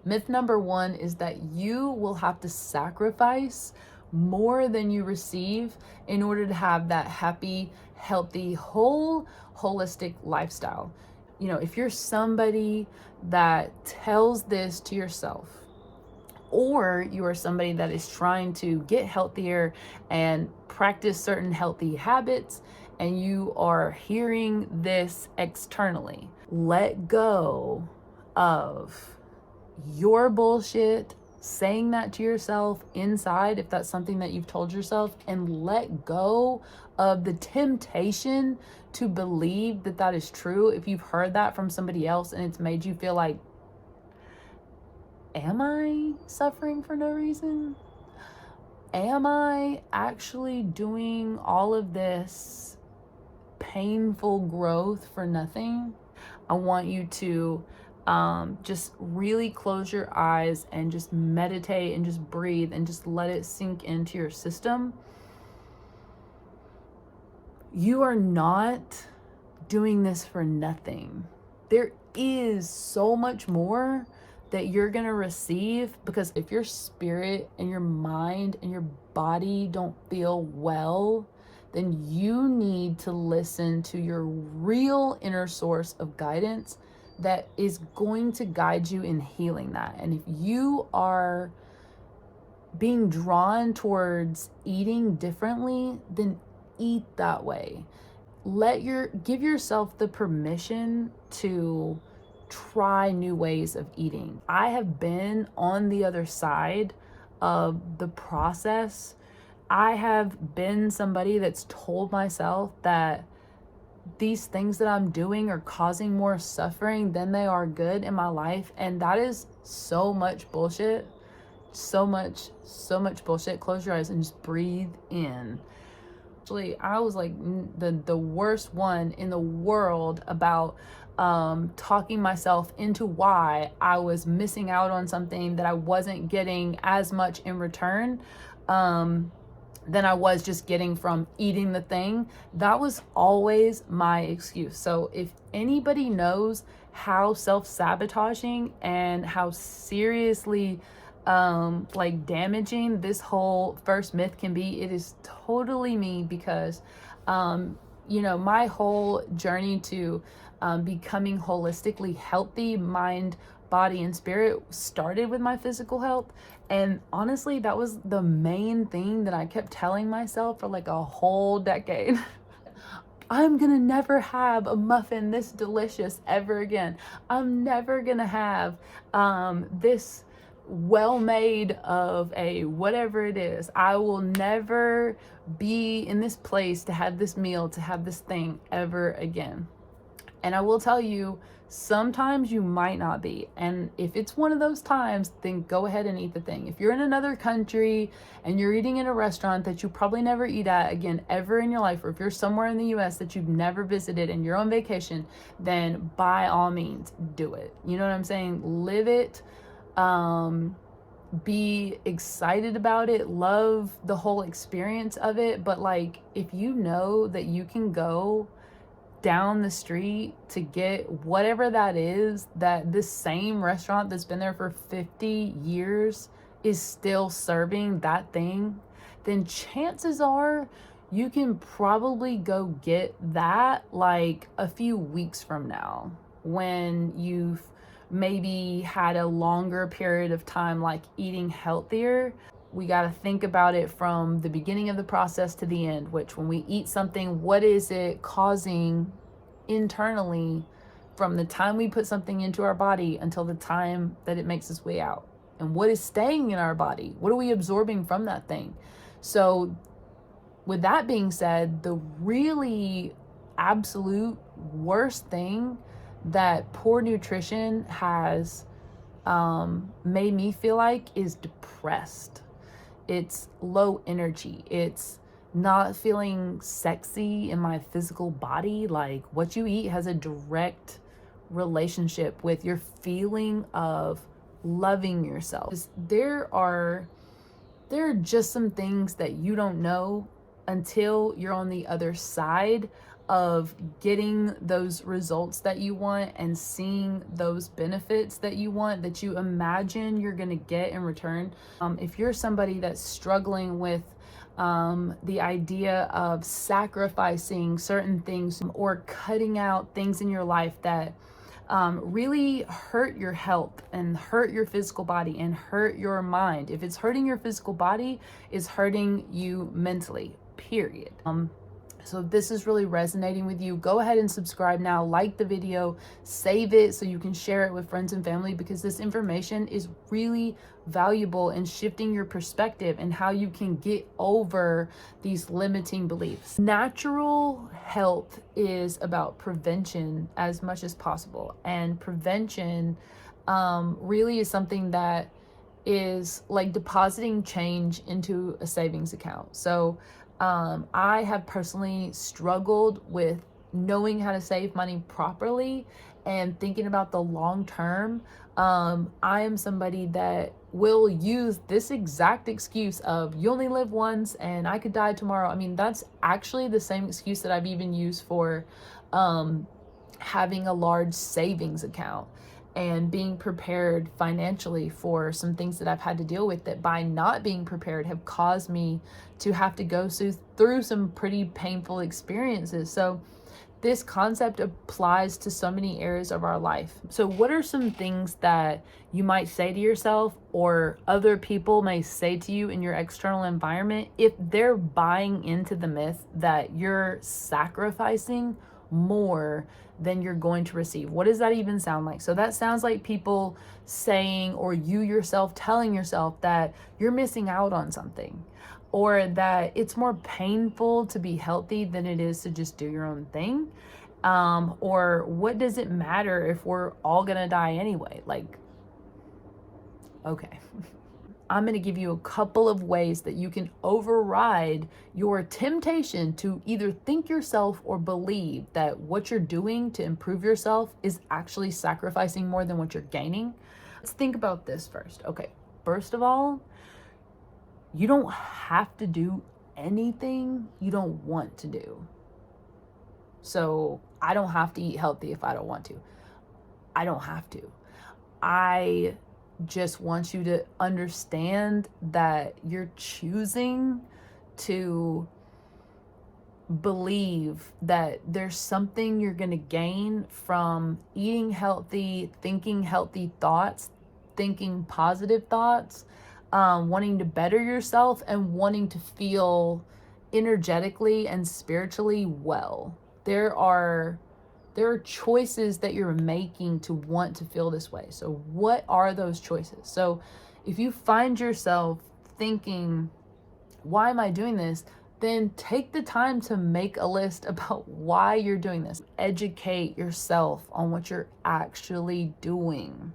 Myth number one is that you will have to sacrifice more than you receive in order to have that happy, healthy, holistic lifestyle. You know, if you're somebody that tells this to yourself, or you are somebody that is trying to get healthier and practice certain healthy habits, and you are hearing this externally, let go of your bullshit saying that to yourself inside, if that's something that you've told yourself, and let go of the temptation to believe that that is true. If you've heard that from somebody else and it's made you feel like, am I suffering for no reason? Am I actually doing all of this painful growth for nothing? I want you to just really close your eyes and just meditate and just breathe and just let it sink into your system. You are not doing this for nothing. There is so much more that you're going to receive, because if your spirit and your mind and your body don't feel well, then you need to listen to your real inner source of guidance that is going to guide you in healing that. And if you are being drawn towards eating differently, then eat that way. Give yourself the permission to try new ways of eating. I have been on the other side of the process. I have been somebody that's told myself that these things that I'm doing are causing more suffering than they are good in my life. And that is so much bullshit. So much bullshit. Close your eyes and just breathe in. Actually, I was like the worst one in the world about talking myself into why I was missing out on something that I wasn't getting as much in return than I was just getting from eating the thing. That was always my excuse. So if anybody knows how self-sabotaging and how seriously like damaging this whole first myth can be, it is totally me, because you know, my whole journey to becoming holistically healthy, mind, body, and spirit, started with my physical health. And honestly, that was the main thing that I kept telling myself for like a whole decade. I'm gonna never have a muffin this delicious ever again. I'm never gonna have this well made of a whatever it is. I will never be in this place to have this meal, to have this thing ever again. And I will tell you, sometimes you might not be. And if it's one of those times, then go ahead and eat the thing. If you're in another country and you're eating in a restaurant that you probably never eat at again ever in your life, or if you're somewhere in the US that you've never visited and you're on vacation, then by all means, do it. You know what I'm saying? Live it. Be excited about it, love the whole experience of it. But like, if you know that you can go down the street to get whatever that is, that this same restaurant that's been there for 50 years is still serving that thing, then chances are you can probably go get that like a few weeks from now, when you've maybe had a longer period of time like eating healthier. We got to think about it from the beginning of the process to the end, which when we eat something, what is it causing internally from the time we put something into our body until the time that it makes its way out? And what is staying in our body? What are we absorbing from that thing? So with that being said, the really absolute worst thing that poor nutrition has made me feel like is depressed. It's low energy. It's not feeling sexy in my physical body. Like, what you eat has a direct relationship with your feeling of loving yourself. There are just some things that you don't know until you're on the other side of getting those results that you want and seeing those benefits that you want, that you imagine you're going to get in return. If you're somebody that's struggling with the idea of sacrificing certain things or cutting out things in your life that really hurt your health and hurt your physical body and hurt your mind. If it's hurting your physical body, it's hurting you mentally, period. So this is really resonating with you, go ahead and subscribe now, like the video, save it so you can share it with friends and family, because this information is really valuable in shifting your perspective and how you can get over these limiting beliefs. Natural health is about prevention as much as possible, and prevention really is something that is like depositing change into a savings account. So I have personally struggled with knowing how to save money properly and thinking about the long term. I am somebody that will use this exact excuse of you only live once and I could die tomorrow. I mean, that's actually the same excuse that I've even used for having a large savings account and being prepared financially for some things that I've had to deal with, that by not being prepared have caused me to have to go through some pretty painful experiences. So this concept applies to so many areas of our life. So what are some things that you might say to yourself or other people may say to you in your external environment if they're buying into the myth that you're sacrificing more than you're going to receive? What does that even sound like? So that sounds like people saying, or you yourself telling yourself, that you're missing out on something, or that it's more painful to be healthy than it is to just do your own thing. Or what does it matter if we're all gonna die anyway? Like, okay. I'm going to give you a couple of ways that you can override your temptation to either think yourself or believe that what you're doing to improve yourself is actually sacrificing more than what you're gaining. Let's think about this first. Okay, first of all, you don't have to do anything you don't want to do. So I don't have to eat healthy if I don't want to. I don't have to. I just want you to understand that you're choosing to believe that there's something you're going to gain from eating healthy, thinking healthy thoughts, thinking positive thoughts, wanting to better yourself, and wanting to feel energetically and spiritually well. There are choices that you're making to want to feel this way. So what are those choices? So if you find yourself thinking, why am I doing this? Then take the time to make a list about why you're doing this. Educate yourself on what you're actually doing.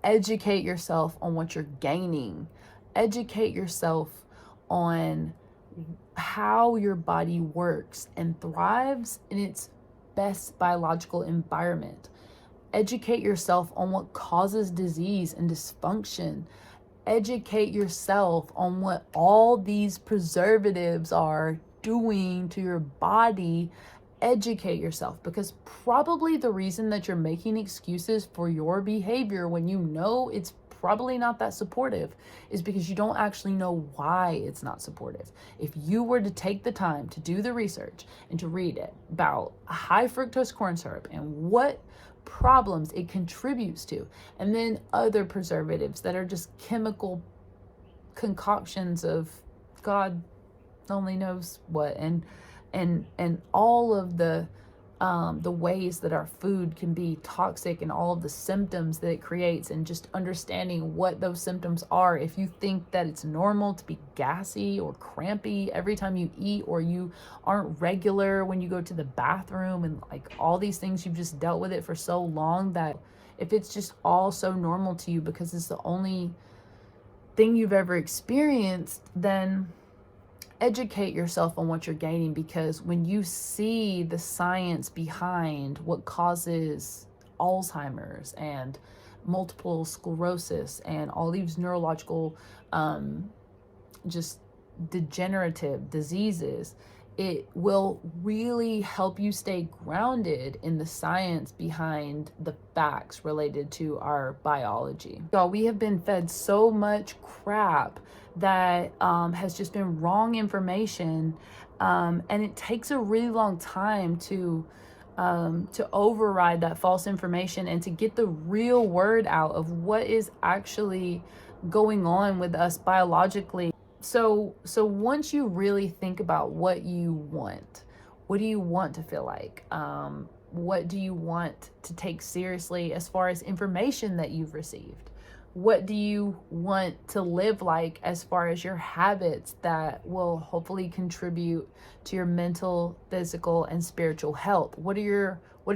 Educate yourself on what you're gaining. Educate yourself on how your body works and thrives in its best biological environment. Educate yourself on what causes disease and dysfunction. Educate yourself on what all these preservatives are doing to your body. Educate yourself, because probably the reason that you're making excuses for your behavior when you know it's probably not that supportive is because you don't actually know why it's not supportive. If you were to take the time to do the research and to read it about high fructose corn syrup and what problems it contributes to, and then other preservatives that are just chemical concoctions of God only knows what, and all of the ways that our food can be toxic and all of the symptoms that it creates, and just understanding what those symptoms are. If you think that it's normal to be gassy or crampy every time you eat, or you aren't regular when you go to the bathroom, and like all these things, you've just dealt with it for so long that if it's just all so normal to you because it's the only thing you've ever experienced, then educate yourself on what you're gaining. Because when you see the science behind what causes Alzheimer's and multiple sclerosis and all these neurological just degenerative diseases, it will really help you stay grounded in the science behind the facts related to our biology. So we have been fed so much crap that has just been wrong information, and it takes a really long time to override that false information and to get the real word out of what is actually going on with us biologically. So once you really think about what you want, what do you want to feel like? What do you want to take seriously as far as information that you've received? What do you want to live like as far as your habits that will hopefully contribute to your mental, physical, and spiritual health? What are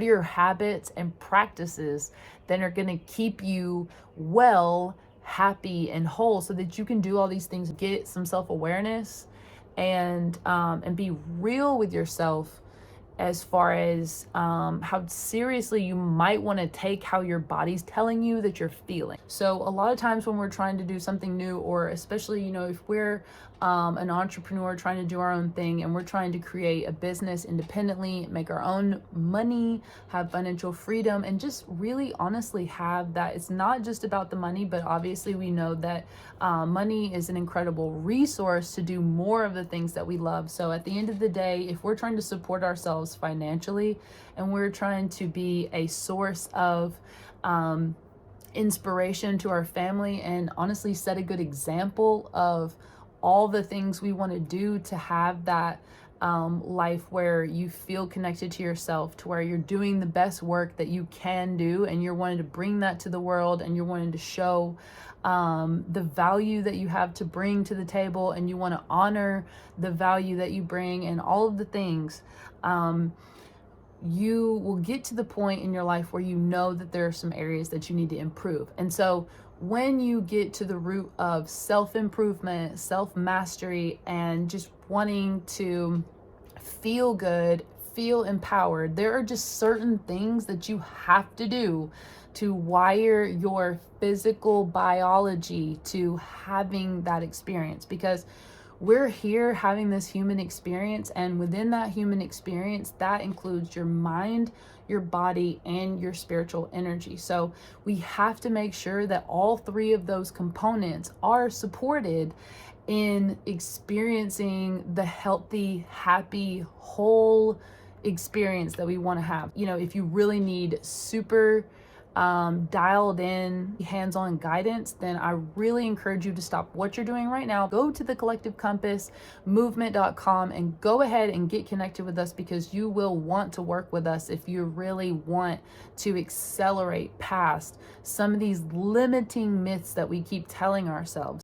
your habits and practices that are going to keep you well, happy, and whole, so that you can do all these things, get some self-awareness, and be real with yourself as far as how seriously you might want to take how your body's telling you that you're feeling. So a lot of times when we're trying to do something new, or especially, if we're an entrepreneur trying to do our own thing, and we're trying to create a business independently, make our own money, have financial freedom, and just really honestly have that. It's not just about the money, but obviously we know that money is an incredible resource to do more of the things that we love. So at the end of the day, if we're trying to support ourselves financially, and we're trying to be a source of inspiration to our family, and honestly set a good example of all the things we want to do to have that life where you feel connected to yourself, to where you're doing the best work that you can do, and you're wanting to bring that to the world, and you're wanting to show the value that you have to bring to the table, and you want to honor the value that you bring, and all of the things, you will get to the point in your life where you know that there are some areas that you need to improve. And so when you get to the root of self-improvement, self-mastery, and just wanting to feel good, feel empowered, there are just certain things that you have to do to wire your physical biology to having that experience, because we're here having this human experience, and within that human experience, that includes your mind, your body, and your spiritual energy. So we have to make sure that all three of those components are supported in experiencing the healthy, happy, whole experience that we want to have. If you really need super dialed in hands-on guidance, then I really encourage you to stop what you're doing right now, go to the Collective Compass movement.com, and go ahead and get connected with us, because you will want to work with us if you really want to accelerate past some of these limiting myths that we keep telling ourselves.